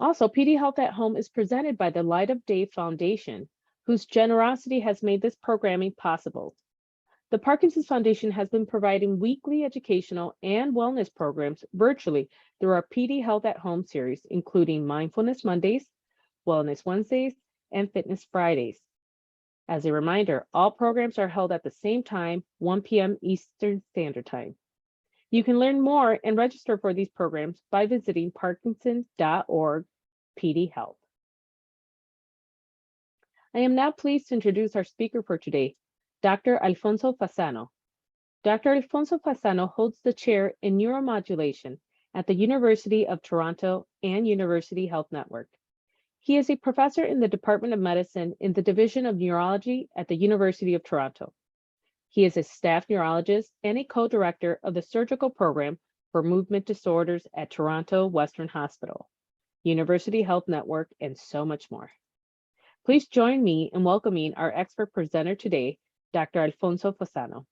Also, PD Health at Home is presented by the Light of Day Foundation, whose generosity has made this programming possible. The Parkinson's Foundation has been providing weekly educational and wellness programs virtually through our PD Health at Home series, including Mindfulness Mondays, Wellness Wednesdays, and Fitness Fridays. As a reminder, all programs are held at the same time, 1 p.m. Eastern Standard Time. You can learn more and register for these programs by visiting parkinson.org PD Health. I am now pleased to introduce our speaker for today, Dr. Alfonso Fasano. Dr. Alfonso Fasano holds the chair in Neuromodulation at the University of Toronto and University Health Network. He is a professor in the Department of Medicine in the Division of Neurology at the University of Toronto. He is a staff neurologist and a co-director of the surgical program for movement disorders at Toronto Western Hospital, University Health Network, and so much more. Please join me in welcoming our expert presenter today, Dr. Alfonso Fasano.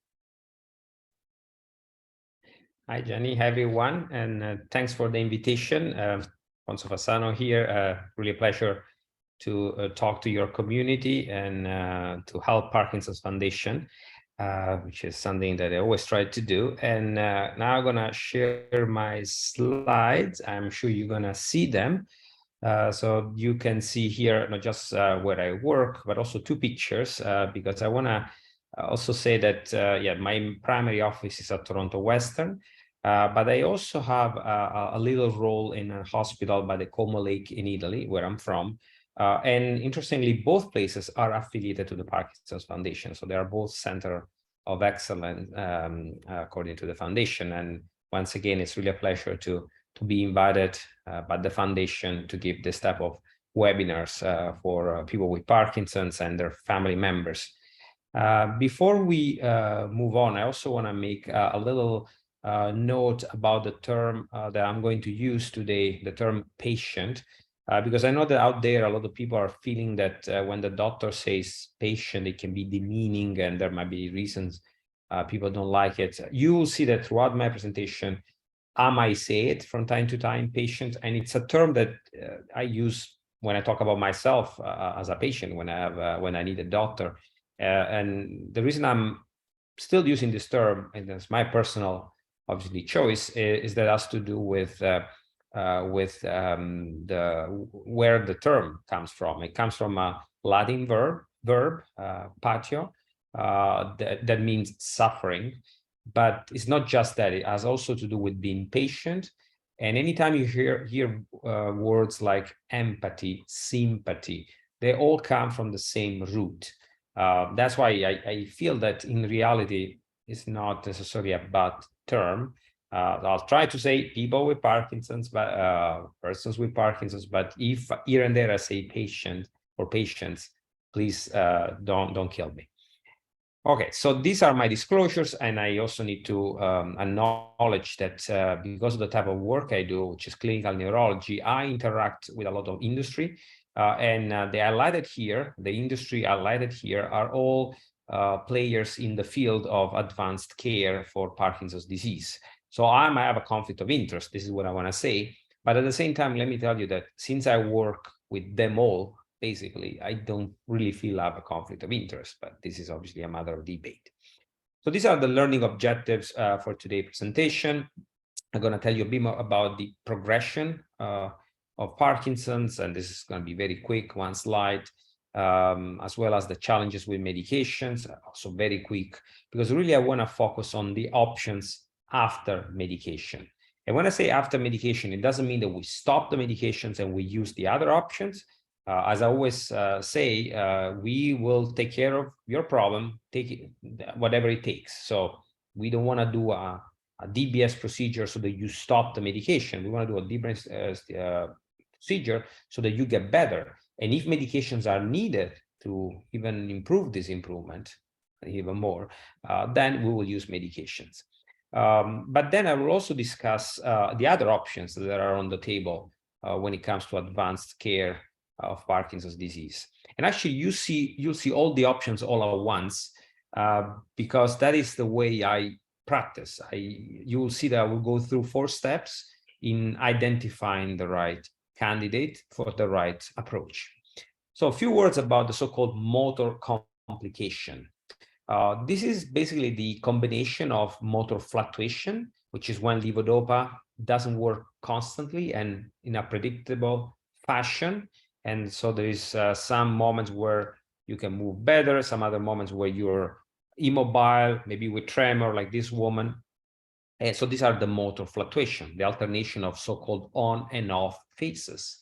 Hi, Jenny. Hi, everyone, and thanks for the invitation. Alfonso Fasano here. Really a pleasure to talk to your community and to help Parkinson's Foundation, which is something that I always try to do. And now I'm going to share my slides. I'm sure you're going to see them. So you can see here not just where I work, but also two pictures, because I want to also say that, yeah, my primary office is at Toronto Western, but I also have a little role in a hospital by the Como Lake in Italy, where I'm from. And interestingly, both places are affiliated to the Parkinson's Foundation. So they are both center of excellence, according to the foundation. And once again, it's really a pleasure to be invited by the foundation to give this type of webinars for people with Parkinson's and their family members. Before we move on, I also want to make a little note about the term that I'm going to use today, the term patient, because I know that out there, a lot of people are feeling that when the doctor says patient, it can be demeaning and there might be reasons people don't like it. You will see that throughout my presentation, I might say it from time to time, patient, and it's a term that I use when I talk about myself as a patient, when I need a doctor. And the reason I'm still using this term, and that's my personal, obviously, choice, is that has to do with where the term comes from. It comes from a Latin verb, patio, that means suffering. But it's not just that, it has also to do with being patient. And anytime you hear words like empathy, sympathy, they all come from the same root. That's why I feel that in reality, it's not necessarily a bad term. I'll try to say people with Parkinson's, but persons with Parkinson's, but if here and there I say patient or patients, please don't kill me. Okay, so these are my disclosures, and I also need to acknowledge that because of the type of work I do, which is clinical neurology, I interact with a lot of industry, and they highlighted here, the industry highlighted here are all players in the field of advanced care for Parkinson's disease. So I might have a conflict of interest, this is what I want to say, but at the same time, let me tell you that since I work with them all, basically, I don't really feel I have a conflict of interest, but this is obviously a matter of debate. So these are the learning objectives for today's presentation. I'm going to tell you a bit more about the progression of Parkinson's, and this is going to be very quick, one slide, as well as the challenges with medications, also very quick, because really I want to focus on the options after medication. And when I say after medication, it doesn't mean that we stop the medications and we use the other options. As I always say, we will take care of your problem, take it, whatever it takes. So we don't want to do a DBS procedure so that you stop the medication. We want to do a DBS procedure so that you get better. And if medications are needed to even improve this improvement, even more, then we will use medications. But then I will also discuss the other options that are on the table when it comes to advanced care of Parkinson's disease. And actually, you'll see all the options all at once, because that is the way I practice. You will see that I will go through 4 steps in identifying the right candidate for the right approach. So a few words about the so-called motor complication. This is basically the combination of motor fluctuation, which is when levodopa doesn't work constantly and in a predictable fashion. And so there is some moments where you can move better, some other moments where you're immobile, maybe with tremor like this woman. And so these are the motor fluctuation, the alternation of so-called on and off phases.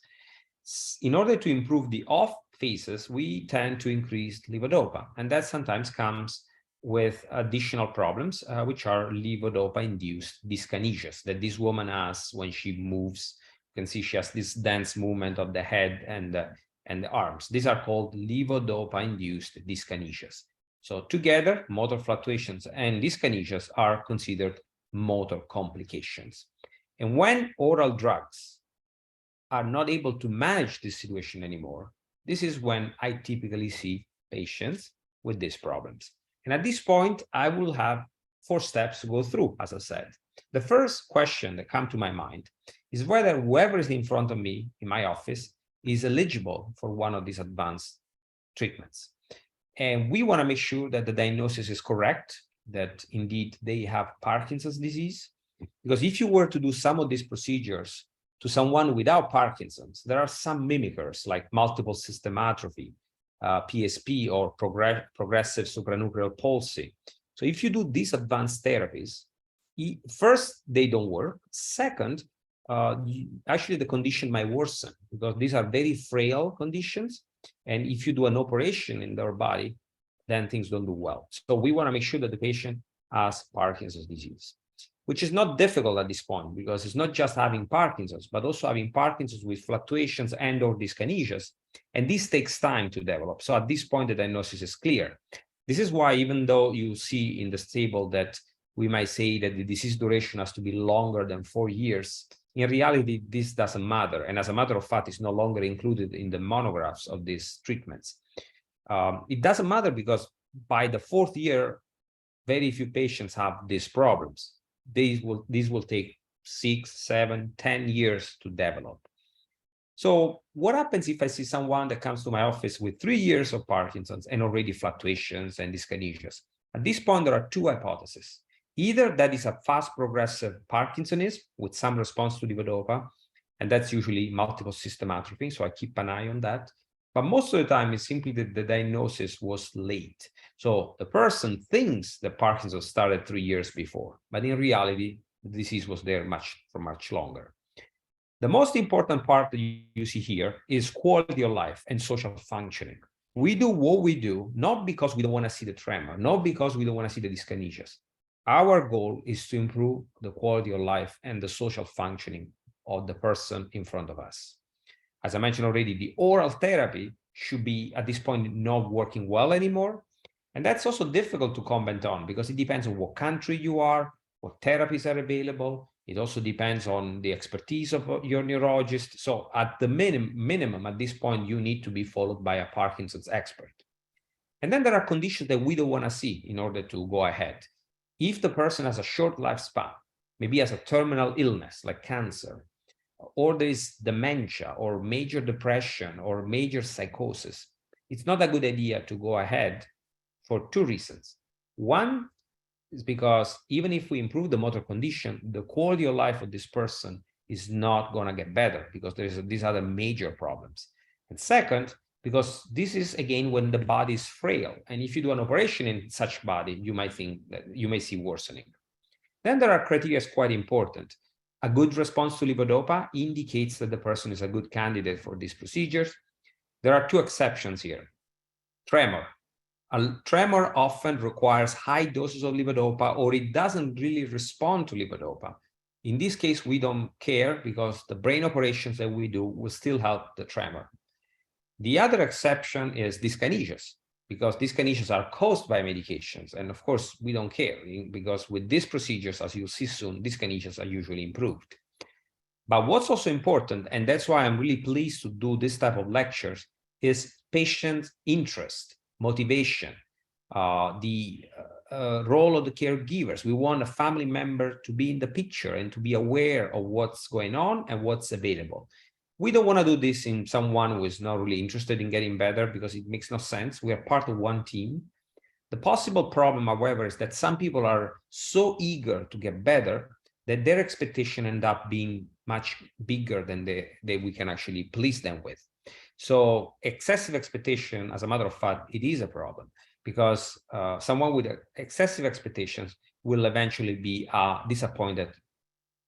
In order to improve the off phases, we tend to increase levodopa, and that sometimes comes with additional problems, which are levodopa-induced dyskinesias that this woman has when she moves. You can see she has this dense movement of the head and the arms. These are called levodopa-induced dyskinesias. So together, motor fluctuations and dyskinesias are considered motor complications. And when oral drugs are not able to manage this situation anymore, this is when I typically see patients with these problems. And at this point, I will have 4 steps to go through, as I said. The first question that comes to my mind is whether whoever is in front of me in my office is eligible for one of these advanced treatments. And we want to make sure that the diagnosis is correct, that indeed they have Parkinson's disease. Because if you were to do some of these procedures to someone without Parkinson's, there are some mimickers like multiple system atrophy, PSP, or progressive supranuclear palsy. So if you do these advanced therapies, first, they don't work. Second, actually the condition might worsen because these are very frail conditions. And if you do an operation in their body, then things don't do well. So we want to make sure that the patient has Parkinson's disease, which is not difficult at this point because it's not just having Parkinson's, but also having Parkinson's with fluctuations and or dyskinesias. And this takes time to develop. So at this point, the diagnosis is clear. This is why, even though you see in this table that we might say that the disease duration has to be longer than 4 years, in reality, this doesn't matter. And as a matter of fact, it's no longer included in the monographs of these treatments. It doesn't matter because by the 4th year, very few patients have these problems. These will take 6, 7, 10 years to develop. So what happens if I see someone that comes to my office with 3 years of Parkinson's and already fluctuations and dyskinesias? At this point, there are 2 hypotheses. Either that is a fast progressive Parkinsonism with some response to levodopa, and that's usually multiple system atrophy, so I keep an eye on that. But most of the time, it's simply that the diagnosis was late. So the person thinks that Parkinson's started 3 years before, but in reality, the disease was there for much longer. The most important part that you see here is quality of life and social functioning. We do what we do, not because we don't want to see the tremor, not because we don't want to see the dyskinesias. Our goal is to improve the quality of life and the social functioning of the person in front of us. As I mentioned already, the oral therapy should be, at this point, not working well anymore. And that's also difficult to comment on because it depends on what country you are, what therapies are available. It also depends on the expertise of your neurologist. So at the minimum, at this point, you need to be followed by a Parkinson's expert. And then there are conditions that we don't want to see in order to go ahead. If the person has a short lifespan, maybe has a terminal illness like cancer, or there is dementia or major depression or major psychosis, it's not a good idea to go ahead for 2 reasons. One is because even if we improve the motor condition, the quality of life of this person is not going to get better because there's these other major problems. And second, because this is, again, when the body is frail. And if you do an operation in such body, you might think that you may see worsening. Then there are criteria quite important. A good response to levodopa indicates that the person is a good candidate for these procedures. There are 2 exceptions here. Tremor. A tremor often requires high doses of levodopa, or it doesn't really respond to levodopa. In this case, we don't care because the brain operations that we do will still help the tremor. The other exception is dyskinesias, because dyskinesias are caused by medications. And of course, we don't care because with these procedures, as you'll see soon, dyskinesias are usually improved. But what's also important, and that's why I'm really pleased to do this type of lectures, is patient interest, motivation, the role of the caregivers. We want a family member to be in the picture and to be aware of what's going on and what's available. We don't want to do this in someone who is not really interested in getting better because it makes no sense. We are part of one team. The possible problem, however, is that some people are so eager to get better that their expectation end up being much bigger than we can actually please them with. So excessive expectation, as a matter of fact, it is a problem because someone with excessive expectations will eventually be a disappointed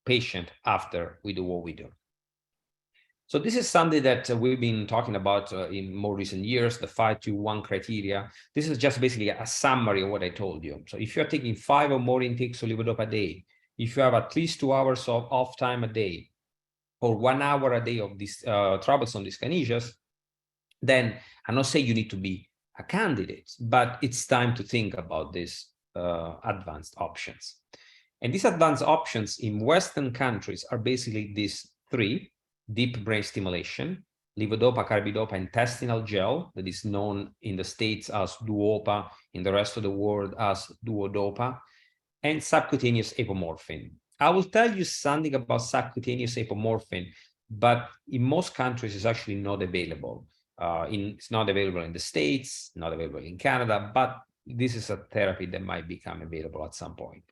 patient after we do what we do. So this is something that we've been talking about in more recent years, the 5-2-1 criteria. This is just basically a summary of what I told you. So if you're taking 5 or more intakes of levodopa a day, if you have at least 2 hours of off time a day, or 1 hour a day of these troublesome dyskinesias, then I'm not saying you need to be a candidate, but it's time to think about these advanced options. And these advanced options in Western countries are basically these 3: deep brain stimulation, levodopa, carbidopa, intestinal gel, that is known in the States as duopa, in the rest of the world as duodopa, and subcutaneous apomorphine. I will tell you something about subcutaneous apomorphine, but in most countries it's actually not available. It's not available in the States, not available in Canada, but this is a therapy that might become available at some point.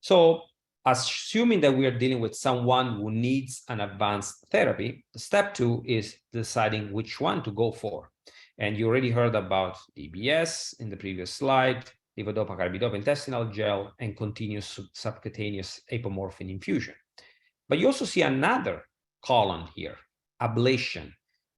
So assuming that we are dealing with someone who needs an advanced therapy, step 2 is deciding which one to go for. And you already heard about aDBS in the previous slide, levodopa, carbidopa, intestinal gel, and continuous subcutaneous apomorphine infusion. But you also see another column here, ablation.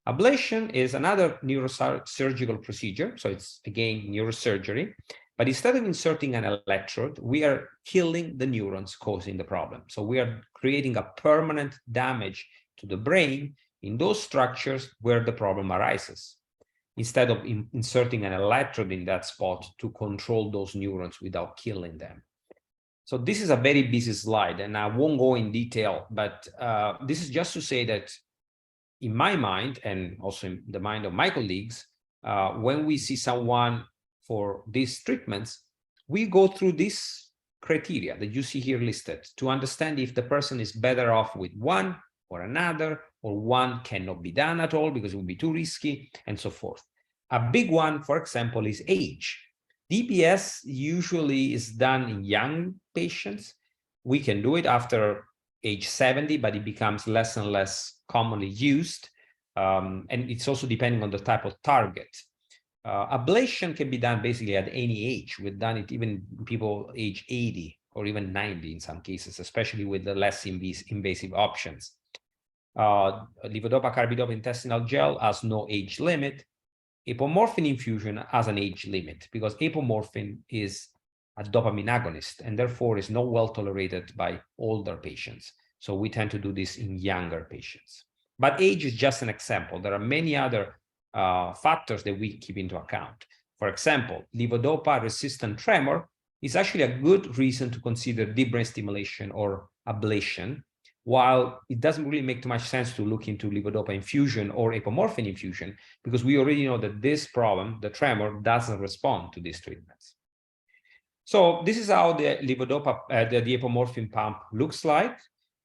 Ablation is another neurosurgical procedure. So it's, again, neurosurgery. But instead of inserting an electrode, we are killing the neurons causing the problem. So we are creating a permanent damage to the brain in those structures where the problem arises, instead of inserting an electrode in that spot to control those neurons without killing them. So this is a very busy slide, and I won't go in detail, but this is just to say that in my mind, and also in the mind of my colleagues, when we see someone for these treatments, we go through this criteria that you see here listed to understand if the person is better off with one or another, or one cannot be done at all because it would be too risky, and so forth. A big one, for example, is age. DBS usually is done in young patients. We can do it after age 70, but it becomes less and less commonly used. And it's also depending on the type of target. Ablation can be done basically at any age. We've done it even people age 80 or even 90 in some cases, especially with the less invasive options. Levodopa, carbidopa, intestinal gel has no age limit. Apomorphine infusion has an age limit because apomorphine is a dopamine agonist and therefore is not well tolerated by older patients. So we tend to do this in younger patients. But age is just an example. There are many other factors that we keep into account. For example, levodopa resistant tremor is actually a good reason to consider deep brain stimulation or ablation, while it doesn't really make too much sense to look into levodopa infusion or apomorphine infusion, because we already know that this problem, the tremor, doesn't respond to these treatments. So this is how the levodopa, the apomorphine pump looks like.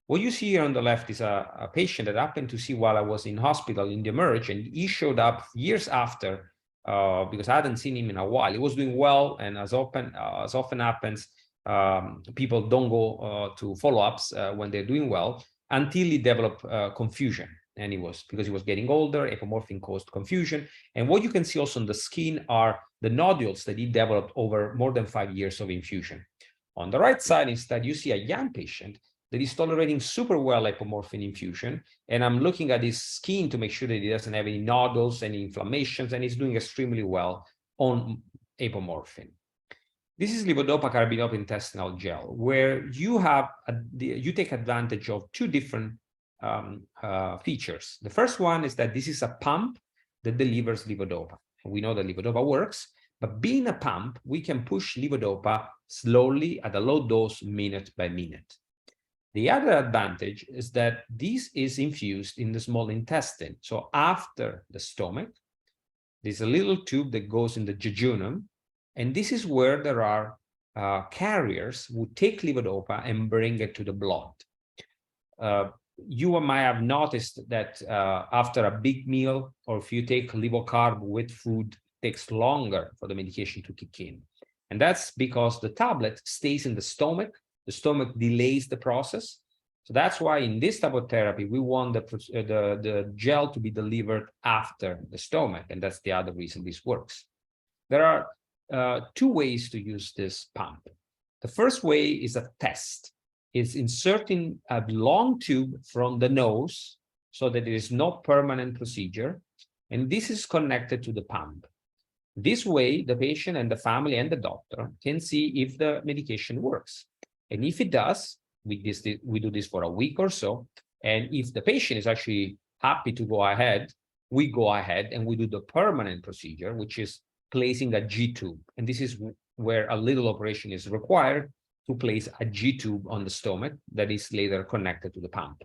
What you see here on the left is a patient that happened to see while I was in hospital in the Emerge, and he showed up years after because I hadn't seen him in a while. He was doing well, and as often happens, people don't go to follow-ups when they're doing well until he developed confusion. And because he was getting older, apomorphine caused confusion. And what you can see also on the skin are the nodules that he developed over more than 5 years of infusion. On the right side, instead, you see a young patient that is tolerating super well apomorphine infusion. And I'm looking at his skin to make sure that he doesn't have any nodules, any inflammations, and he's doing extremely well on apomorphine. This is levodopa carbidopa intestinal gel, where you take advantage of two different features. The first one is that this is a pump that delivers levodopa. We know that levodopa works, but being a pump, we can push levodopa slowly at a low dose, minute by minute. The other advantage is that this is infused in the small intestine. So after the stomach, there's a little tube that goes in the jejunum, and this is where there are carriers who take levodopa and bring it to the blood. you might have noticed that after a big meal, or if you take low carb with food, it takes longer for the medication to kick in. And that's because the tablet stays in the stomach delays the process. So that's why in this type of therapy, we want the gel to be delivered after the stomach. And that's the other reason this works. There are two ways to use this pump. The first way is a test. It's inserting a long tube from the nose so that there is no permanent procedure. And this is connected to the pump. This way, the patient and the family and the doctor can see if the medication works. And if it does, we do this for a week or so. And if the patient is actually happy to go ahead, we go ahead and we do the permanent procedure, which is placing a G-tube. And this is where a little operation is required to place a G-tube on the stomach that is later connected to the pump.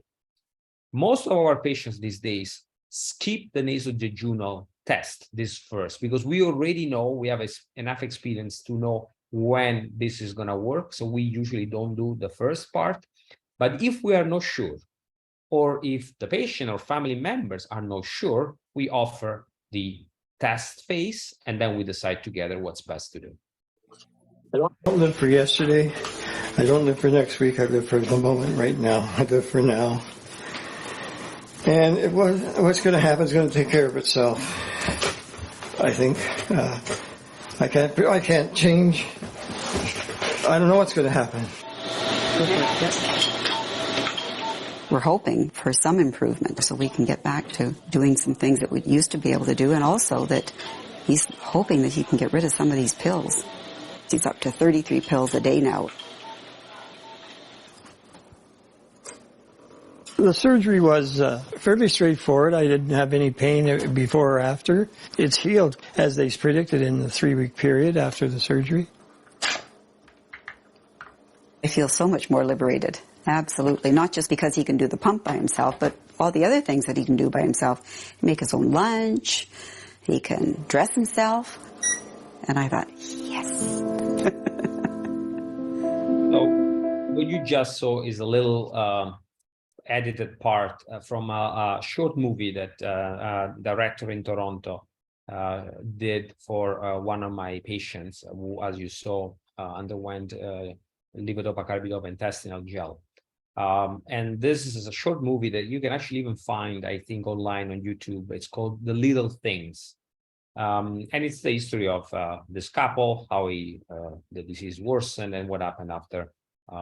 Most of our patients these days skip the nasojejunal test this first, because we already know, we have enough experience to know when this is going to work. So we usually don't do the first part. But if we are not sure, or if the patient or family members are not sure, we offer the test phase, and then we decide together what's best to do. I don't live for yesterday. I don't live for next week. I live for the moment right now. I live for now. And what's going to happen is going to take care of itself, I think. I can't change. I don't know what's going to happen. We're hoping for some improvement so we can get back to doing some things that we used to be able to do, and also that he's hoping that he can get rid of some of these pills. He's up to 33 pills a day now. The surgery was fairly straightforward. I didn't have any pain before or after. It's healed as they predicted in the 3-week period after the surgery. I feel so much more liberated. Absolutely. Not just because he can do the pump by himself, but all the other things that he can do by himself. Make his own lunch. He can dress himself. And I thought, yes. So what you just saw is a little edited part from a short movie that a director in Toronto did for one of my patients who, as you saw, underwent Levodopa, Carbidopa, intestinal gel. And this is a short movie that you can actually even find, I think, online on YouTube. It's called The Little Things. And it's the history of this couple, how the disease worsened and what happened after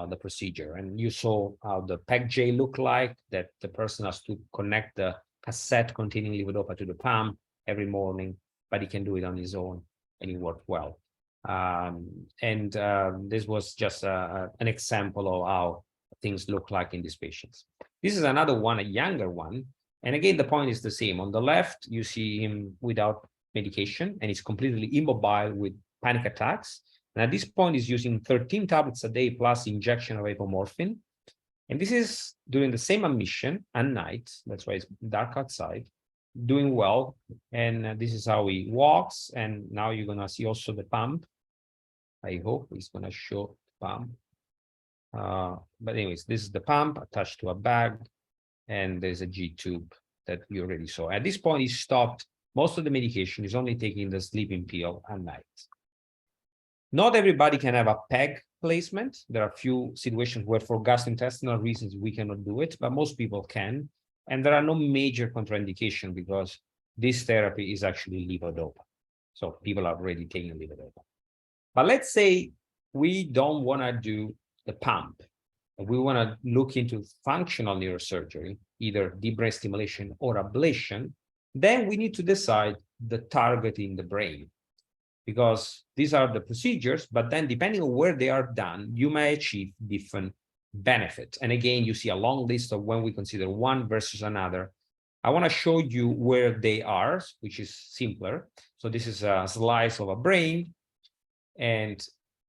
the procedure. And you saw how the PEG J looked like, that the person has to connect the cassette containing Levodopa to the pump every morning, but he can do it on his own, and it worked well. This was just an example of how things look like in these patients. This is another one, a younger one. And again, the point is the same. On the left, you see him without medication, and he's completely immobile with panic attacks. And at this point, he's using 13 tablets a day plus injection of apomorphine. And this is during the same admission at night. That's why it's dark outside, doing well. And this is how he walks. And now you're going to see also the pump. I hope he's going to show the pump. But anyways, this is the pump attached to a bag. And there's a G-tube that you already saw. At this point, he stopped most of the medication. He's only taking the sleeping pill at night. Not everybody can have a PEG placement. There are a few situations where for gastrointestinal reasons we cannot do it, but most people can. And there are no major contraindications because this therapy is actually levodopa. So people are already taking levodopa. But let's say we don't want to do the pump. We want to look into functional neurosurgery, either deep brain stimulation or ablation. Then we need to decide the target in the brain, because these are the procedures, but then depending on where they are done, you may achieve different benefits. And again, you see a long list of when we consider one versus another. I want to show you where they are, which is simpler. So this is a slice of a brain, and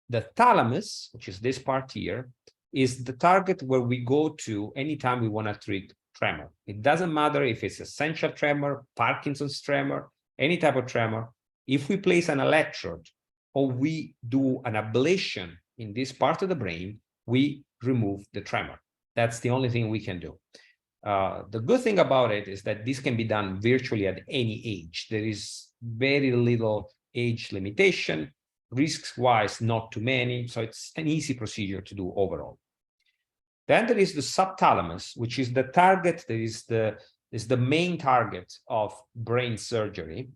the thalamus, which is this part here, is the target where we go to anytime we want to treat tremor. It doesn't matter if it's essential tremor, Parkinson's tremor, any type of tremor. If we place an electrode or we do an ablation in this part of the brain, we remove the tremor. That's the only thing we can do. The good thing about it is that this can be done virtually at any age. There is very little age limitation, risks-wise, not too many. So it's an easy procedure to do overall. Then there is the subthalamus, which is the target, is the main target of brain surgery.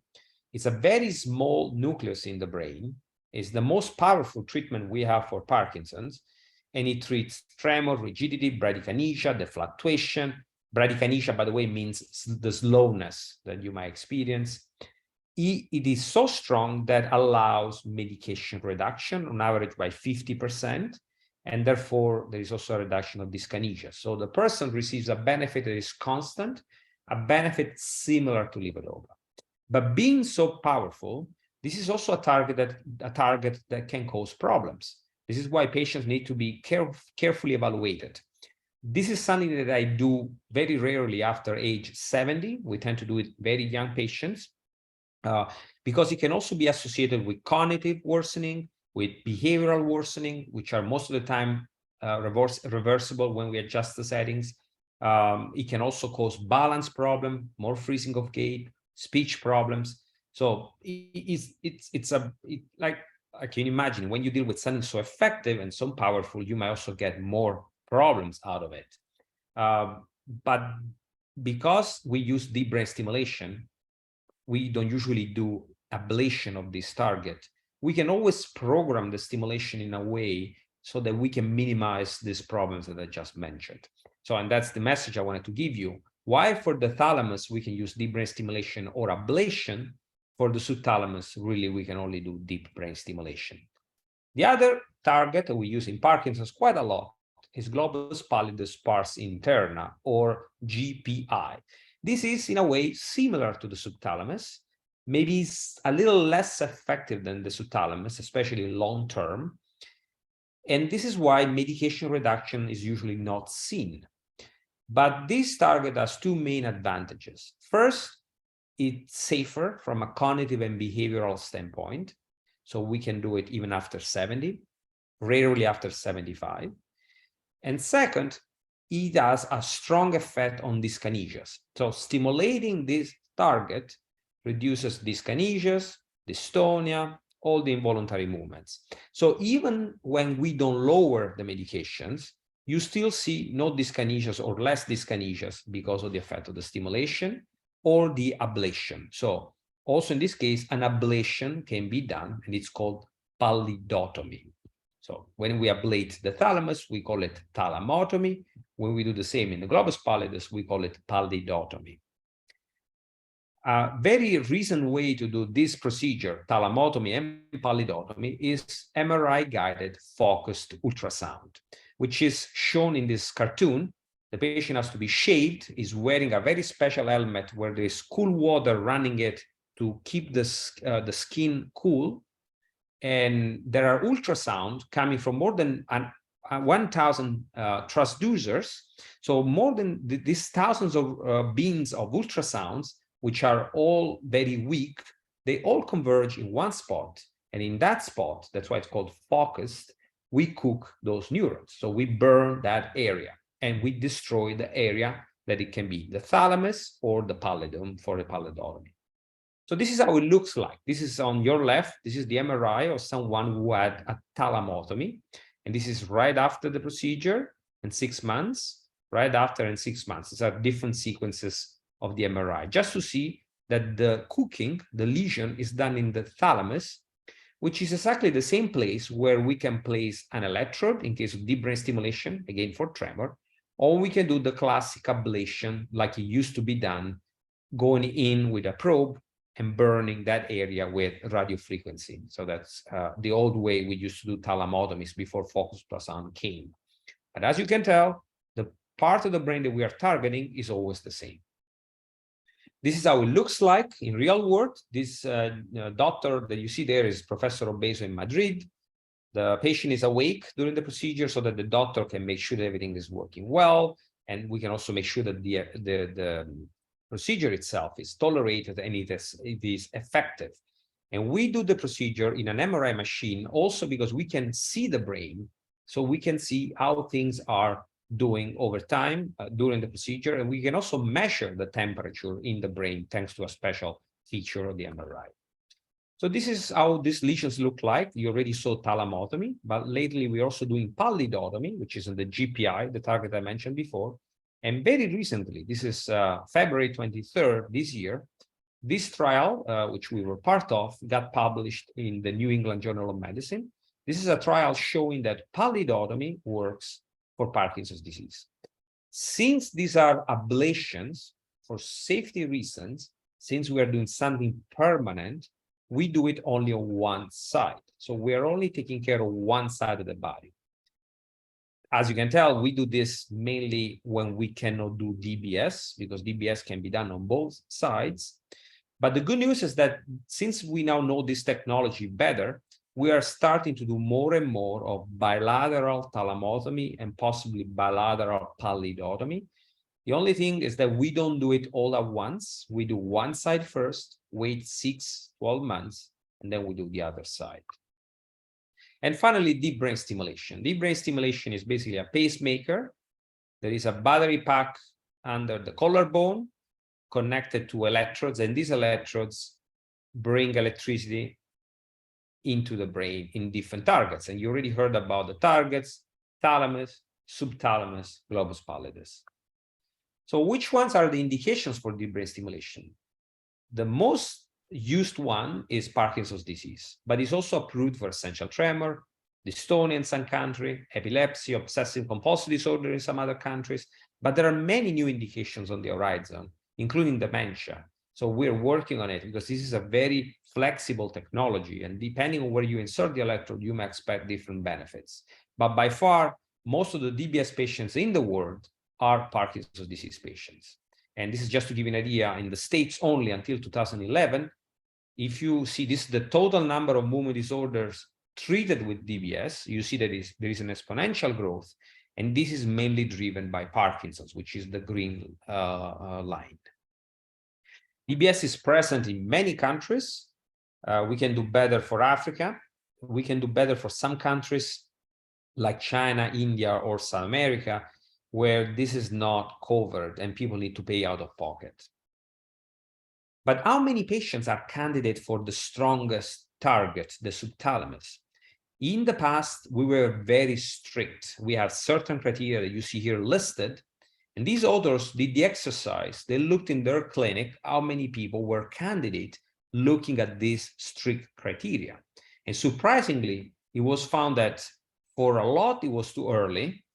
It's a very small nucleus in the brain. It's the most powerful treatment we have for Parkinson's, and it treats tremor, rigidity, bradykinesia, the fluctuation. Bradykinesia, by the way, means the slowness that you might experience. It is so strong that allows medication reduction on average by 50%, and therefore there is also a reduction of dyskinesia. So the person receives a benefit that is constant, a benefit similar to levodopa. But being so powerful, this is also a target that can cause problems. This is why patients need to be carefully evaluated. This is something that I do very rarely after age 70. We tend to do it very young patients because it can also be associated with cognitive worsening, with behavioral worsening, which are most of the time reversible when we adjust the settings. It can also cause balance problem, more freezing of gait, speech problems. So like I can imagine when you deal with something so effective and so powerful, you might also get more problems out of it. But because we use deep brain stimulation, we don't usually do ablation of this target. We can always program the stimulation in a way so that we can minimize these problems that I just mentioned. So, and that's the message I wanted to give you. Why for the thalamus, we can use deep brain stimulation or ablation. For the subthalamus, really, we can only do deep brain stimulation. The other target that we use in Parkinson's quite a lot is globus pallidus pars interna, or GPI. This is, in a way, similar to the subthalamus. Maybe it's a little less effective than the subthalamus, especially long-term. And this is why medication reduction is usually not seen. But this target has two main advantages. First, it's safer from a cognitive and behavioral standpoint. So we can do it even after 70, rarely after 75. And second, it has a strong effect on dyskinesias. So stimulating this target reduces dyskinesias, dystonia, all the involuntary movements. So even when we don't lower the medications, you still see no dyskinesias or less dyskinesias because of the effect of the stimulation or the ablation. So also in this case, an ablation can be done, and it's called pallidotomy. So when we ablate the thalamus, we call it thalamotomy. When we do the same in the globus pallidus, we call it pallidotomy. A very recent way to do this procedure, thalamotomy and pallidotomy, is MRI-guided focused ultrasound, which is shown in this cartoon. The patient has to be shaved, is wearing a very special helmet where there is cool water running it to keep the skin cool. And there are ultrasound coming from more than 1,000 transducers. So more than these thousands of beams of ultrasounds, which are all very weak, they all converge in one spot. And in that spot, that's why it's called focused, we cook those neurons. So we burn that area and we destroy the area that it can be the thalamus or the pallidum for the pallidotomy. So this is how it looks like. This is on your left. This is the MRI of someone who had a thalamotomy. And this is right after the procedure and 6 months, right after and 6 months. These are different sequences of the MRI, just to see that the cooking, the lesion, is done in the thalamus, which is exactly the same place where we can place an electrode in case of deep brain stimulation, again for tremor, or we can do the classic ablation like it used to be done, going in with a probe and burning that area with radio frequency. So that's the old way we used to do thalamotomies before focused ultrasound came. But as you can tell, the part of the brain that we are targeting is always the same. This is how it looks like in real world. This doctor that you see there is Professor Obeso in Madrid. The patient is awake during the procedure so that the doctor can make sure that everything is working well. And we can also make sure that the procedure itself is tolerated and it is effective. And we do the procedure in an MRI machine also because we can see the brain. So we can see how things are doing over time during the procedure. And we can also measure the temperature in the brain thanks to a special feature of the MRI. So this is how these lesions look like. You already saw thalamotomy, but lately we're also doing pallidotomy, which is in the GPI, the target I mentioned before. And very recently, this is February 23rd this year, this trial, which we were part of, got published in the New England Journal of Medicine. This is a trial showing that pallidotomy works for Parkinson's disease. Since these are ablations, for safety reasons, since we are doing something permanent, we do it only on one side. So we are only taking care of one side of the body. As you can tell, we do this mainly when we cannot do DBS, because DBS can be done on both sides. But the good news is that since we now know this technology better, we are starting to do more and more of bilateral thalamotomy and possibly bilateral pallidotomy. The only thing is that we don't do it all at once. We do one side first, wait 6-12 months, and then we do the other side. And finally, deep brain stimulation. Deep brain stimulation is basically a pacemaker. There is a battery pack under the collarbone connected to electrodes, and these electrodes bring electricity into the brain in different targets. And you already heard about the targets: thalamus, subthalamus, globus pallidus. So which ones are the indications for deep brain stimulation? The most used one is Parkinson's disease, but it's also approved for essential tremor, dystonia in some countries, epilepsy, obsessive compulsive disorder in some other countries. But there are many new indications on the horizon, including dementia. So we're working on it because this is a very flexible technology, and depending on where you insert the electrode, you may expect different benefits. But by far, most of the DBS patients in the world are Parkinson's disease patients. And this is just to give you an idea, in the States only until 2011, if you see this, the total number of movement disorders treated with DBS, you see that there is an exponential growth. And this is mainly driven by Parkinson's, which is the green line. DBS is present in many countries. We can do better for Africa. We can do better for some countries like China, India, or South America, where this is not covered and people need to pay out of pocket. But how many patients are candidates for the strongest target, the subthalamus? In the past, we were very strict. We have certain criteria that you see here listed. And these authors did the exercise. They looked in their clinic how many people were candidates looking at these strict criteria. And surprisingly, it was found that for a lot, it was too early.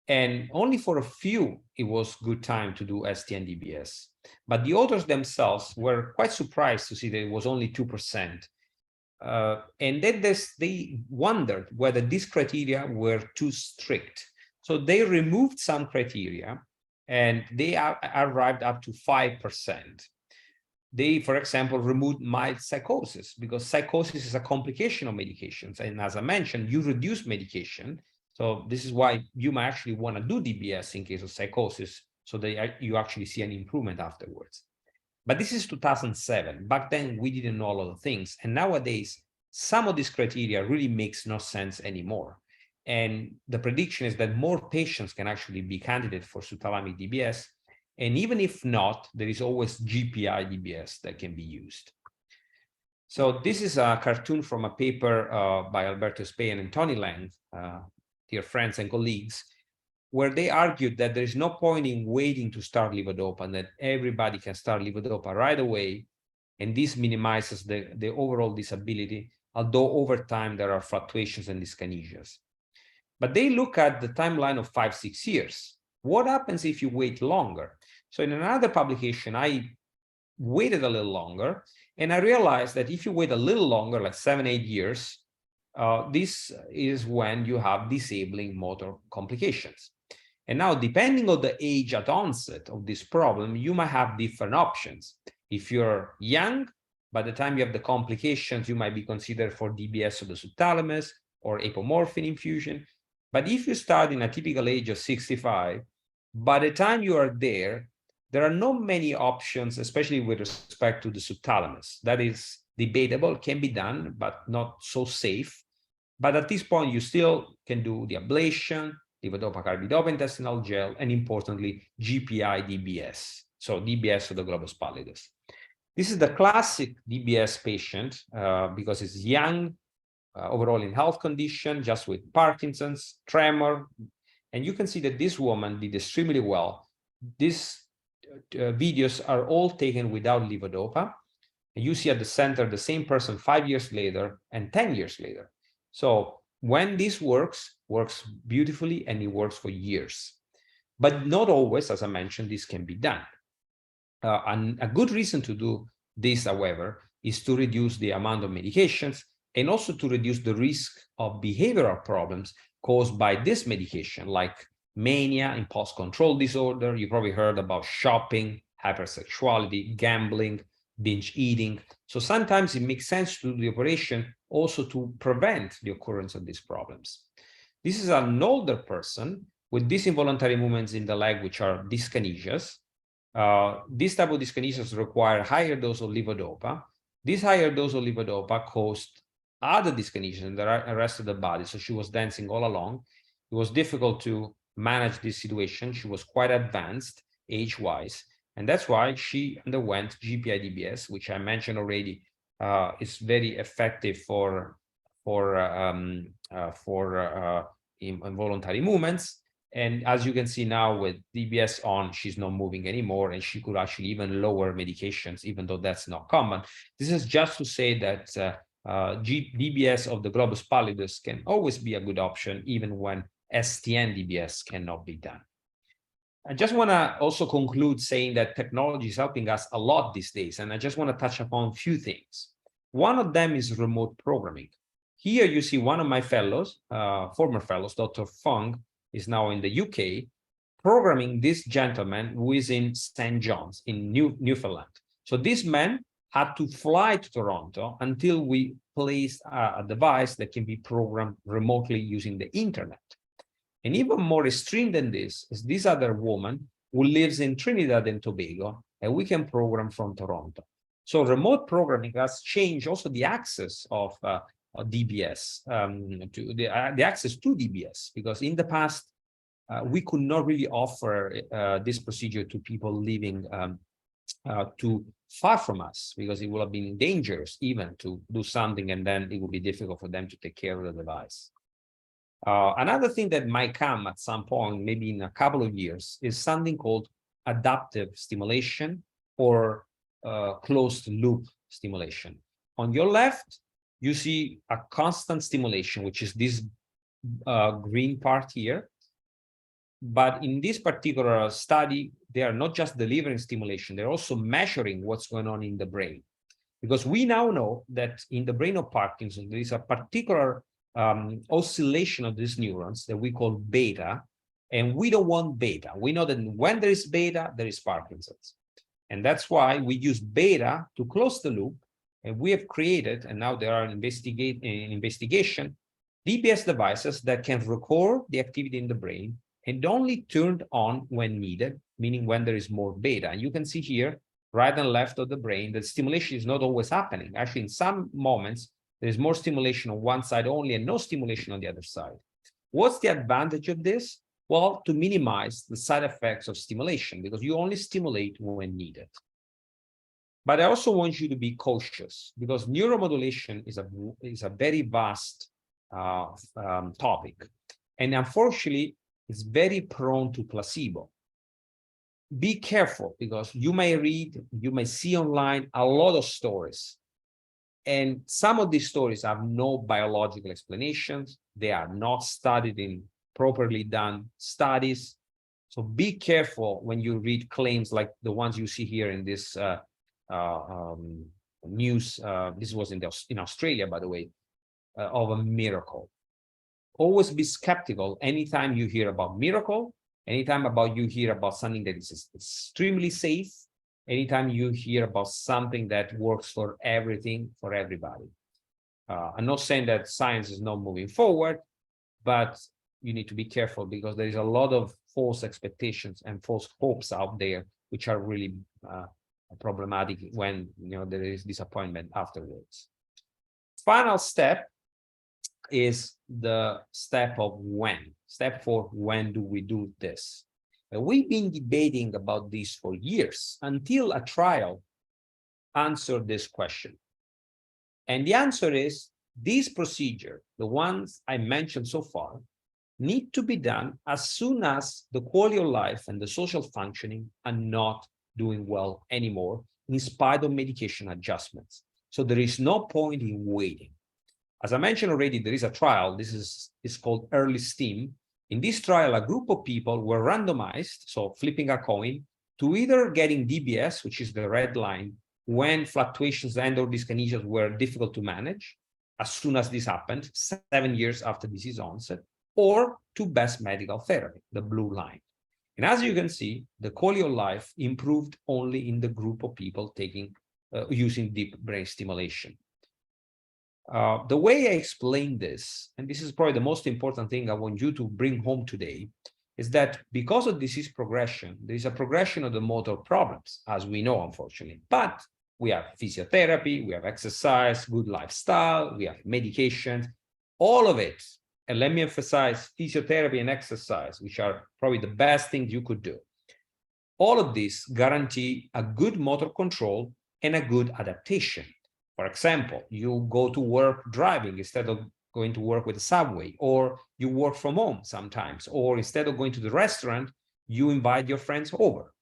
And only for a few, it was good time to do ST and DBS. But the authors themselves were quite surprised to see that it was only 2%. And then they wondered whether these criteria were too strict. So they removed some criteria and they arrived up to 5%. They, for example, removed mild psychosis because psychosis is a complication of medications. And as I mentioned, you reduce medication. So this is why you might actually want to do DBS in case of psychosis, so that you actually see an improvement afterwards. But this is 2007. Back then, we didn't know a lot of things. And nowadays, some of these criteria really makes no sense anymore. And the prediction is that more patients can actually be candidates for subthalamic DBS. And even if not, there is always GPI DBS that can be used. So this is a cartoon from a paper by Alberto Spayan and Tony Lang, dear friends and colleagues, where they argued that there is no point in waiting to start levodopa and that everybody can start levodopa right away. And this minimizes the overall disability, although over time there are fluctuations and dyskinesias. But they look at the timeline of 5-6 years. What happens if you wait longer? So in another publication, I waited a little longer, and I realized that if you wait a little longer, like 7-8 years, this is when you have disabling motor complications. And now, depending on the age at onset of this problem, you might have different options. If you're young, by the time you have the complications, you might be considered for DBS of the subthalamus or apomorphine infusion. But if you start in a typical age of 65, by the time you are there are not many options, especially with respect to the subthalamus. That is debatable, can be done, but not so safe. But at this point, you still can do the ablation, Levodopa, Carbidopa intestinal gel, and importantly, GPI-DBS, so DBS of the globus pallidus. This is the classic DBS patient because it's young, overall in health condition, just with Parkinson's, tremor, and you can see that this woman did extremely well. These videos are all taken without Levodopa. And you see at the center the same person 5 years later and 10 years later. So when this works beautifully, and it works for years. But not always, as I mentioned, this can be done. And a good reason to do this, however, is to reduce the amount of medications and also to reduce the risk of behavioral problems caused by this medication, like mania, impulse control disorder. You probably heard about shopping, hypersexuality, gambling, binge eating. So sometimes it makes sense to do the operation also to prevent the occurrence of these problems. This is an older person with these involuntary movements in the leg, which are dyskinesias. This type of dyskinesias require higher dose of levodopa. This higher dose of levodopa caused other dyskinesias in the rest of the body. So she was dancing all along. It was difficult to manage this situation. She was quite advanced age-wise. And that's why she underwent GPI-DBS, which I mentioned already, is very effective for involuntary movements. And as you can see now with DBS on, she's not moving anymore, and she could actually even lower medications, even though that's not common. This is just to say that DBS of the globus pallidus can always be a good option, even when STN DBS cannot be done. I just want to also conclude saying that technology is helping us a lot these days, and I just want to touch upon a few things. One of them is remote programming. Here you see one of my fellows, former fellows, Dr. Fung, is now in the UK, programming this gentleman who is in St. John's in Newfoundland. So this man had to fly to Toronto until we placed a device that can be programmed remotely using the internet. And even more extreme than this is this other woman who lives in Trinidad and Tobago, and we can program from Toronto. So remote programming has changed also the access of DBS, to the access to DBS, because in the past, we could not really offer this procedure to people living too far from us, because it would have been dangerous even to do something, and then it would be difficult for them to take care of the device. Another thing that might come at some point, maybe in a couple of years, is something called adaptive stimulation or closed loop stimulation. On your left, you see a constant stimulation, which is this green part here. But in this particular study, they are not just delivering stimulation, they're also measuring what's going on in the brain. Because we now know that in the brain of Parkinson, there is a particular oscillation of these neurons that we call beta, and we don't want beta. We know that when there is beta, there is Parkinson's. And that's why we use beta to close the loop. And we have created, and now there are investigation, DBS devices that can record the activity in the brain and only turned on when needed, meaning when there is more beta. And you can see here, right and left of the brain, that stimulation is not always happening. Actually, in some moments, there's more stimulation on one side only and no stimulation on the other side. What's the advantage of this? Well, to minimize the side effects of stimulation, because you only stimulate when needed. But I also want you to be cautious, because neuromodulation is a very vast topic. And unfortunately, it's very prone to placebo. Be careful, because you may see online a lot of stories. And some of these stories have no biological explanations. They are not studied in properly done studies. So be careful when you read claims like the ones you see here in this news. This was in Australia, by the way, of a miracle. Always be skeptical anytime you hear about miracle, anytime you hear about something that is extremely safe, anytime you hear about something that works for everything, for everybody. I'm not saying that science is not moving forward, but you need to be careful, because there is a lot of false expectations and false hopes out there, which are really problematic when there is disappointment afterwards. Final step, is the step of when. Step 4, when do we do this? And we've been debating about this for years until a trial answered this question. And the answer is this procedure, the ones I mentioned so far, need to be done as soon as the quality of life and the social functioning are not doing well anymore, in spite of medication adjustments. So there is no point in waiting. As I mentioned already, there is a trial. This is called early STEAM. In this trial, a group of people were randomized, so flipping a coin, to either getting DBS, which is the red line, when fluctuations and/or dyskinesias were difficult to manage, as soon as this happened, 7 years after disease onset, or to best medical therapy, the blue line. And as you can see, the quality of life improved only in the group of people taking using deep brain stimulation. The way I explain this, and this is probably the most important thing I want you to bring home today, is that because of disease progression, there is a progression of the motor problems, as we know, unfortunately. But we have physiotherapy, we have exercise, good lifestyle, we have medication, all of it. And let me emphasize physiotherapy and exercise, which are probably the best things you could do. All of these guarantee a good motor control and a good adaptation. For example, you go to work driving instead of going to work with the subway, or you work from home sometimes, or instead of going to the restaurant, you invite your friends over.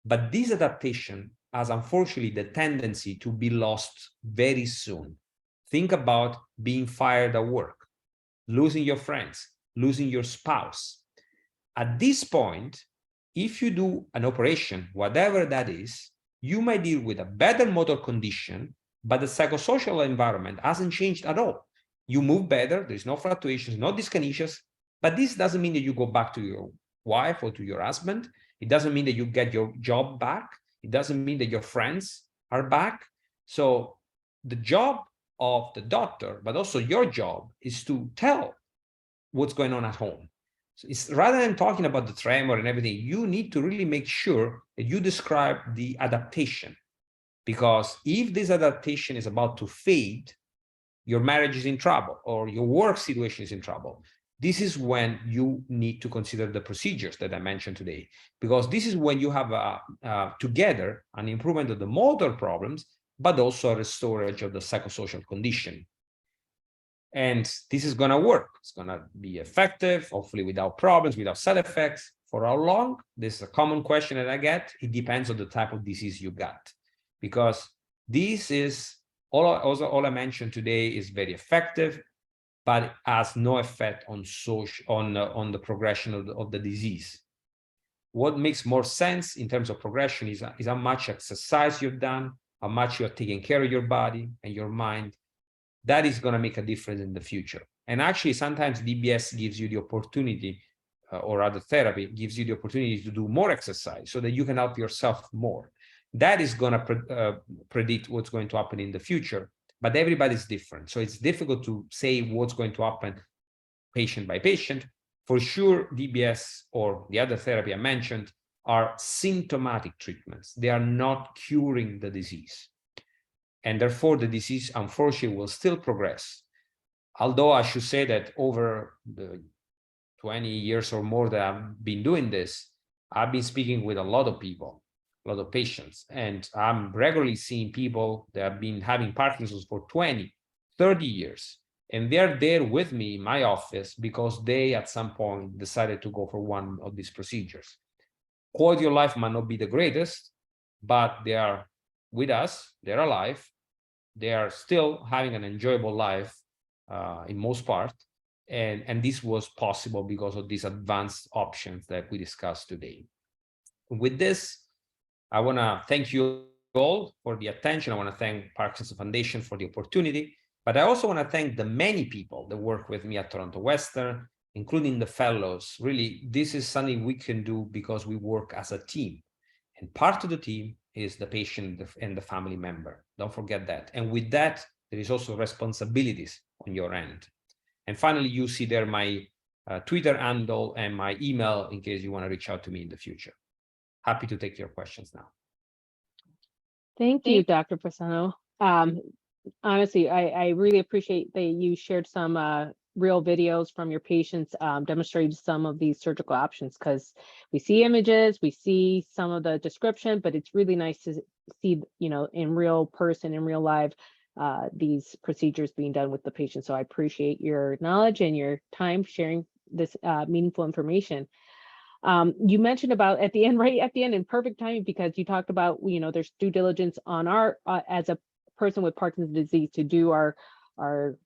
But this adaptation has unfortunately the tendency to be lost very soon. Think about being fired at work, losing your friends, losing your spouse. At this point, if you do an operation, whatever that is, you might deal with a better motor condition, but the psychosocial environment hasn't changed at all. You move better, there's no fluctuations, no dyskinesias, but this doesn't mean that you go back to your wife or to your husband. It doesn't mean that you get your job back. It doesn't mean that your friends are back. So the job of the doctor, but also your job, is to tell what's going on at home. So it's rather than talking about the tremor and everything, you need to really make sure that you describe the adaptation. Because if this adaptation is about to fade, your marriage is in trouble or your work situation is in trouble. This is when you need to consider the procedures that I mentioned today, because this is when you have together an improvement of the motor problems, but also a restorage of the psychosocial condition. And this is going to work. It's going to be effective, hopefully without problems, without side effects. For how long? This is a common question that I get. It depends on the type of disease you got, because this is all I mentioned today is very effective, but it has no effect on the progression of the disease. What makes more sense in terms of progression is how much exercise you've done, how much you're taking care of your body and your mind. That is going to make a difference in the future. And actually, sometimes DBS gives you the opportunity, or other therapy gives you the opportunity to do more exercise so that you can help yourself more. That is going to predict what's going to happen in the future, but everybody's different. So it's difficult to say what's going to happen patient by patient. For sure, DBS or the other therapy I mentioned are symptomatic treatments. They are not curing the disease. And therefore, the disease, unfortunately, will still progress. Although I should say that over the 20 years or more that I've been doing this, I've been speaking with a lot of people, a lot of patients, and I'm regularly seeing people that have been having Parkinson's for 20, 30 years. And they're there with me in my office because they, at some point, decided to go for one of these procedures. Quality of life might not be the greatest, but they are with us, they're alive, they are still having an enjoyable life in most part. And this was possible because of these advanced options that we discussed today. With this, I want to thank you all for the attention. I want to thank Parkinson Foundation for the opportunity, but I also want to thank the many people that work with me at Toronto Western, including the fellows. Really, this is something we can do because we work as a team. And part of the team is the patient and the family member. Don't forget that. And with that, there is also responsibilities on your end. And finally, you see there my Twitter handle and my email in case you want to reach out to me in the future. Happy to take your questions now. Thank you, Dr. Fasano. honestly, I really appreciate that you shared some real videos from your patients demonstrating some of these surgical options, because we see images, we see some of the description, but it's really nice to see, in real person, in real life, these procedures being done with the patient. So I appreciate your knowledge and your time sharing this meaningful information. You mentioned about right at the end, in perfect timing, because you talked about, there's due diligence on our, as a person with Parkinson's disease, to do our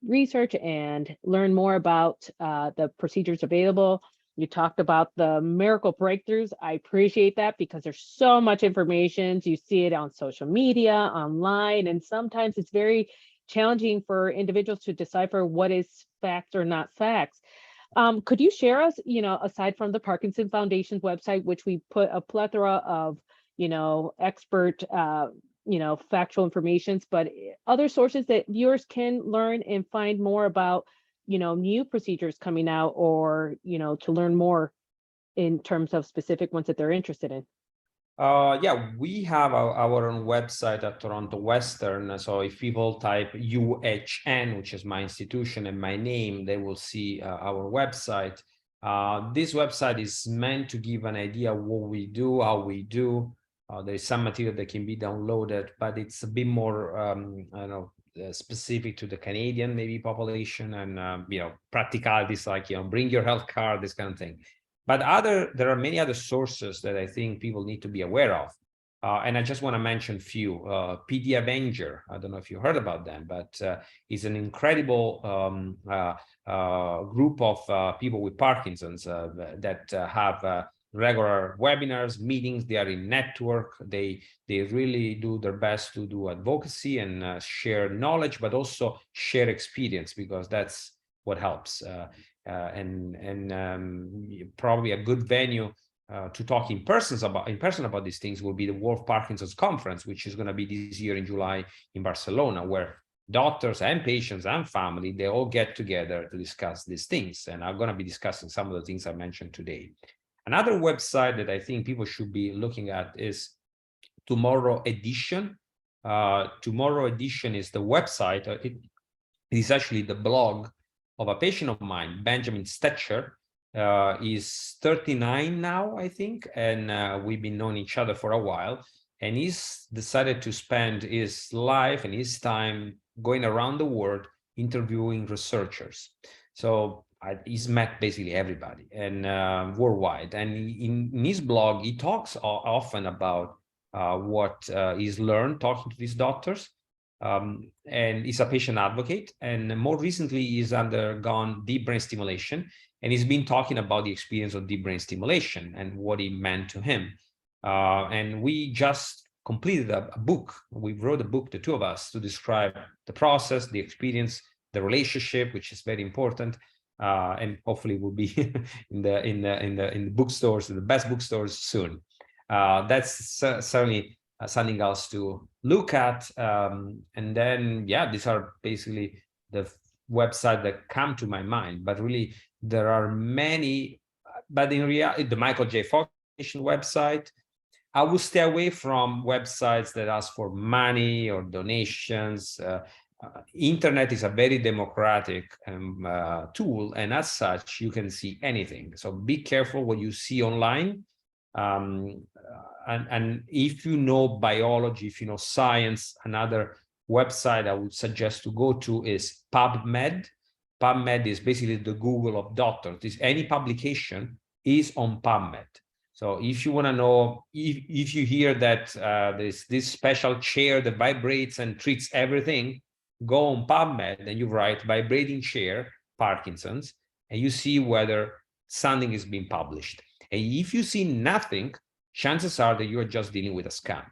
research and learn more about the procedures available. You talked about the miracle breakthroughs. I appreciate that, because there's so much information. You see it on social media, online, and sometimes it's very challenging for individuals to decipher what is facts or not facts. Could you share us, aside from the Parkinson Foundation's website, which we put a plethora of, expert, factual information, but other sources that viewers can learn and find more about, new procedures coming out, or, to learn more in terms of specific ones that they're interested in? Yeah, we have our own website at Toronto Western. So if people type UHN, which is my institution, and my name, they will see our website. This website is meant to give an idea of what we do, how we do. There is some material that can be downloaded, but it's a bit more, I don't know, specific to the Canadian maybe population, and practicalities like bring your health card, this kind of thing. But there are many other sources that I think people need to be aware of. And I just want to mention a few. PD Avenger, I don't know if you heard about them, but it's an incredible group of people with Parkinson's that have regular webinars, meetings. They are in network. They really do their best to do advocacy and share knowledge, but also share experience, because that's what helps. Probably a good venue to talk in person about these things will be the World Parkinson's Conference, which is going to be this year in July in Barcelona, where doctors and patients and family, they all get together to discuss these things. And I'm going to be discussing some of the things I mentioned today. Another website that I think people should be looking at is Tomorrow Edition. Tomorrow Edition is the website. It is actually the blog of a patient of mine, Benjamin Stetcher. He's 39 now, I think, and we've been knowing each other for a while. And he's decided to spend his life and his time going around the world interviewing researchers. So he's met basically everybody and worldwide. And in his blog, he talks often about what he's learned talking to these doctors. And he's a patient advocate, and more recently he's undergone deep brain stimulation, and he's been talking about the experience of deep brain stimulation and what it meant to him. And we just completed a book. We wrote a book, the two of us, to describe the process, the experience, the relationship, which is very important, and hopefully will be in the bookstores, the best bookstores soon. That's certainly something else to look at. And then, yeah, these are basically the websites that come to my mind, but really there are many. But in reality, the Michael J. Fox website, I will stay away from websites that ask for money or donations. Internet is a very democratic tool, and as such, you can see anything. So be careful what you see online. And if you know biology, if you know science, another website I would suggest to go to is PubMed. PubMed is basically the Google of doctors. Any publication is on PubMed. So if you want to know, if you hear that there's this special chair that vibrates and treats everything, go on PubMed and you write vibrating chair, Parkinson's, and you see whether something is being published. And if you see nothing, chances are that you are just dealing with a scam.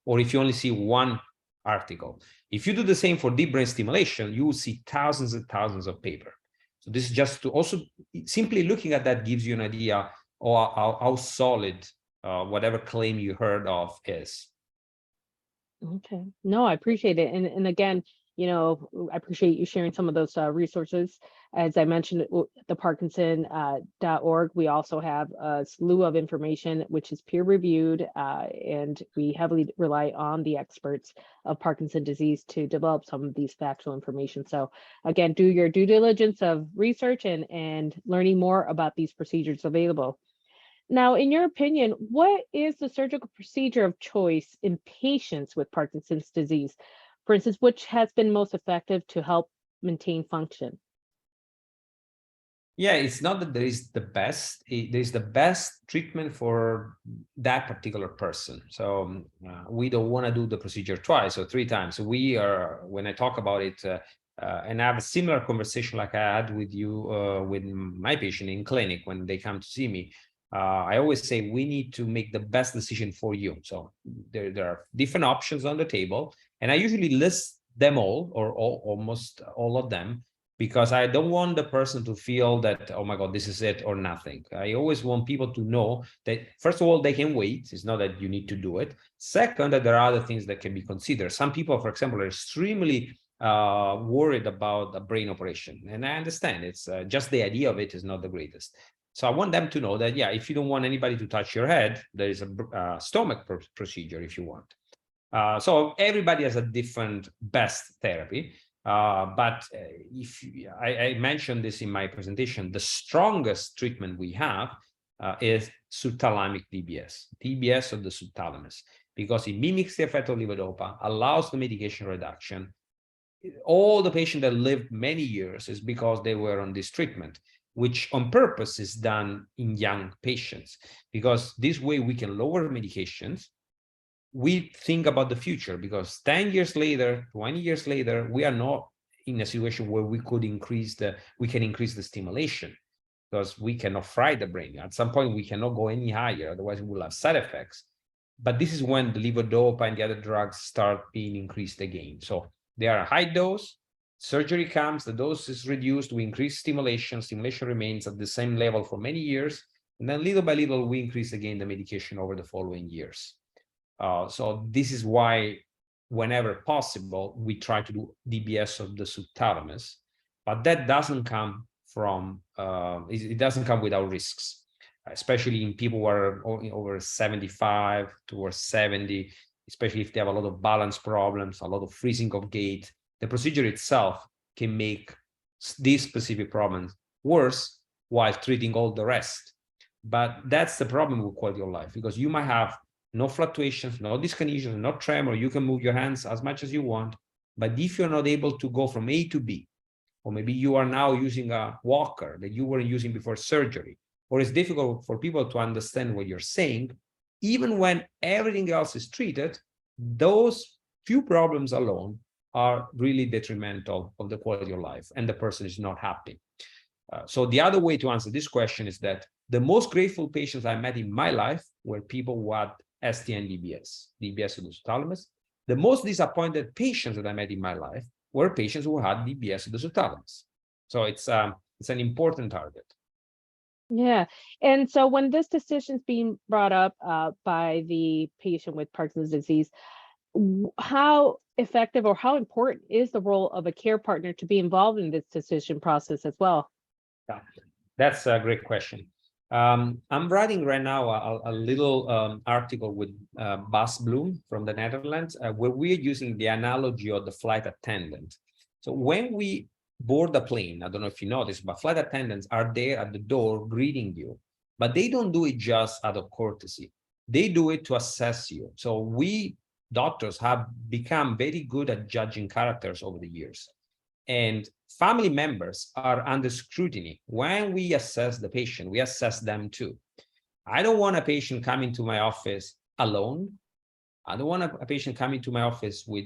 Or if you only see one article. If you do the same for deep brain stimulation, you will see thousands and thousands of papers. So this is just to also, simply looking at that gives you an idea of how solid whatever claim you heard of is. Okay. No, I appreciate it. And again, I appreciate you sharing some of those resources. As I mentioned, the Parkinson.org, we also have a slew of information, which is peer reviewed, and we heavily rely on the experts of Parkinson's disease to develop some of these factual information. So again, do your due diligence of research and learning more about these procedures available. Now, in your opinion, what is the surgical procedure of choice in patients with Parkinson's disease? For instance, which has been most effective to help maintain function? Yeah, it's not that there is the best, there's the best treatment for that particular person. So we don't want to do the procedure twice or three times. So we are, when I talk about it, and I have a similar conversation like I had with you, with my patient in clinic when they come to see me, I always say we need to make the best decision for you. So there are different options on the table, and I usually list them all or almost all of them, because I don't want the person to feel that, oh my God, this is it or nothing. I always want people to know that, first of all, they can wait. It's not that you need to do it. Second, that there are other things that can be considered. Some people, for example, are extremely worried about a brain operation. And I understand it's just the idea of it is not the greatest. So I want them to know that, yeah, if you don't want anybody to touch your head, there is a stomach procedure if you want. So everybody has a different best therapy. But if I mentioned this in my presentation, the strongest treatment we have is subthalamic DBS, DBS of the subthalamus, because it mimics the effect of levodopa, allows the medication reduction. All the patients that lived many years is because they were on this treatment, which on purpose is done in young patients, because this way we can lower medications. We think about the future, because 10 years later, 20 years later, we are not in a situation where we can increase the stimulation, because we cannot fry the brain. At some point, we cannot go any higher, otherwise we will have side effects. But this is when the levodopa and the other drugs start being increased again. So they are a high dose, surgery comes, the dose is reduced, we increase stimulation remains at the same level for many years, and then little by little, we increase again the medication over the following years. So this is why, whenever possible, we try to do DBS of the subthalamus, but that doesn't come from, it doesn't come without risks, especially in people who are over 75 towards 70, especially if they have a lot of balance problems, a lot of freezing of gait. The procedure itself can make these specific problems worse while treating all the rest. But that's the problem with quality of life, because you might have no fluctuations, no dyskinesia, no tremor. You can move your hands as much as you want. But if you're not able to go from A to B, or maybe you are now using a walker that you weren't using before surgery, or it's difficult for people to understand what you're saying, even when everything else is treated, those few problems alone are really detrimental of the quality of life, and the person is not happy. So the other way to answer this question is that the most grateful patients I met in my life were people who had ST and DBS, DBS of the subthalamus. The most disappointed patients that I met in my life were patients who had DBS of the subthalamus. So it's an important target. Yeah. And so when this decision is being brought up by the patient with Parkinson's disease, how effective or how important is the role of a care partner to be involved in this decision process as well? Yeah, that's a great question. I'm writing right now a little article with Bas Bloem from the Netherlands, where we're using the analogy of the flight attendant. So when we board a plane, I don't know if you know this, but flight attendants are there at the door greeting you, but they don't do it just out of courtesy. They do it to assess you. So we doctors have become very good at judging characters over the years. And family members are under scrutiny. When we assess the patient, we assess them too. I don't want a patient coming to my office alone. I don't want a patient coming to my office with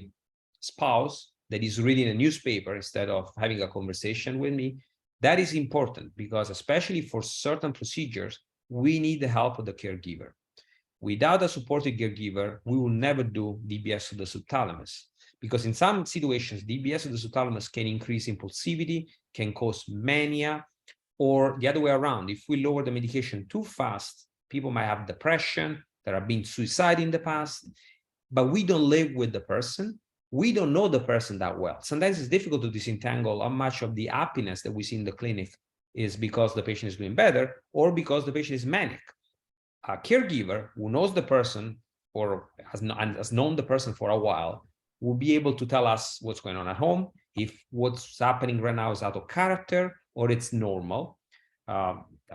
spouse that is reading a newspaper instead of having a conversation with me. That is important, because especially for certain procedures, we need the help of the caregiver. Without a supportive caregiver, we will never do DBS of the subthalamus, because in some situations, DBS of the subthalamus can increase impulsivity, can cause mania, or the other way around. If we lower the medication too fast, people might have depression, there have been suicide in the past, but we don't live with the person. we don't know the person that well. Sometimes it's difficult to disentangle how much of the happiness that we see in the clinic is because the patient is doing better or because the patient is manic. A caregiver who knows the person or has known the person for a while will be able to tell us what's going on at home, if what's happening right now is out of character or it's normal.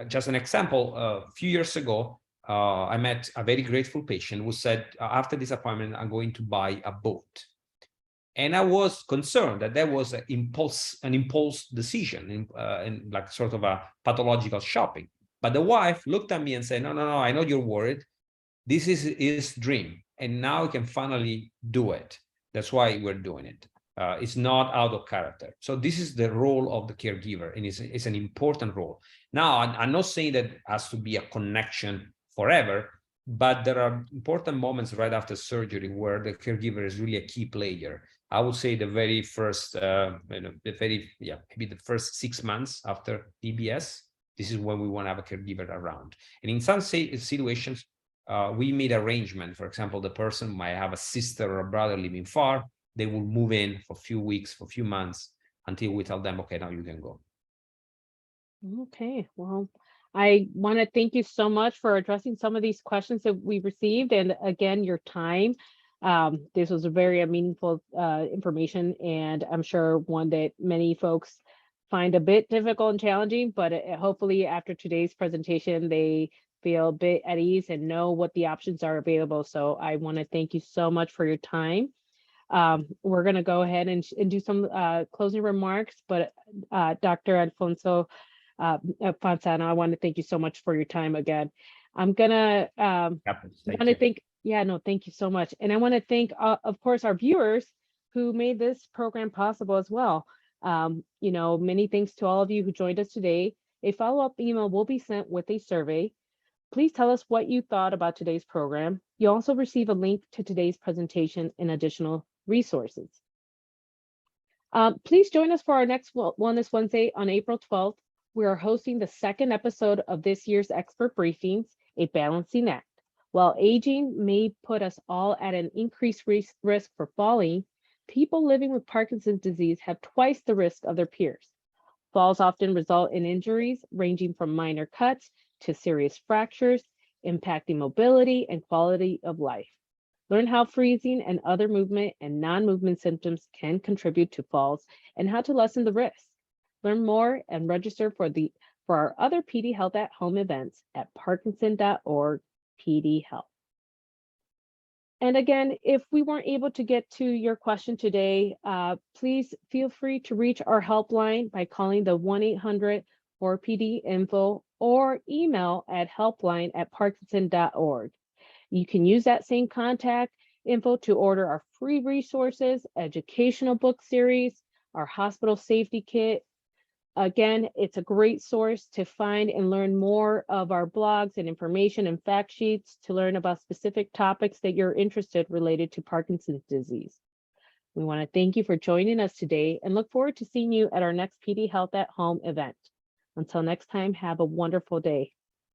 Just an example, a few years ago, I met a very grateful patient who said, after this appointment, I'm going to buy a boat. And I was concerned that that was an impulse decision, in like sort of a pathological shopping. But the wife looked at me and said, no, I know you're worried. This is his dream. And now he can finally do it. That's why we're doing it. It's not out of character. So this is the role of the caregiver, and it's an important role. Now, I'm not saying that has to be a connection forever, but there are important moments right after surgery where the caregiver is really a key player. I would say the very first, maybe the first 6 months after DBS, this is when we want to have a caregiver around. And in some situations, we made arrangement. For example, the person might have a sister or a brother living far. They will move in for a few weeks, for a few months, until we tell them, okay, now you can go. Okay, well, I want to thank you so much for addressing some of these questions that we received, and again, your time. This was a very meaningful information, and I'm sure one that many folks find a bit difficult and challenging, but hopefully after today's presentation, they feel a bit at ease and know what the options are available. So I want to thank you so much for your time. We're going to go ahead and do some closing remarks, but Dr. Alfonso Fasano, I want to thank you so much for your time again. I'm gonna thank you so much. And I want to thank, of course, our viewers who made this program possible as well. Many thanks to all of you who joined us today. A follow-up email will be sent with a survey. Please tell us what you thought about today's program. You'll also receive a link to today's presentation and additional resources. Please join us for our next Wellness Wednesday on April 12th. We are hosting the second episode of this year's expert briefings, A Balancing Act. While aging may put us all at an increased risk for falling, people living with Parkinson's disease have twice the risk of their peers. Falls often result in injuries ranging from minor cuts to serious fractures, impacting mobility and quality of life. Learn how freezing and other movement and non-movement symptoms can contribute to falls and how to lessen the risk. Learn more and register for our other PD Health at Home events at parkinson.org PD Health. And again, if we weren't able to get to your question today, please feel free to reach our helpline by calling the 1-800-4PD-INFO or email at helpline@parkinson.org. You can use that same contact info to order our free resources, educational book series, our hospital safety kit. Again, it's a great source to find and learn more of our blogs and information and fact sheets to learn about specific topics that you're interested related to Parkinson's disease. We want to thank you for joining us today and look forward to seeing you at our next PD Health at Home event. Until next time, have a wonderful day.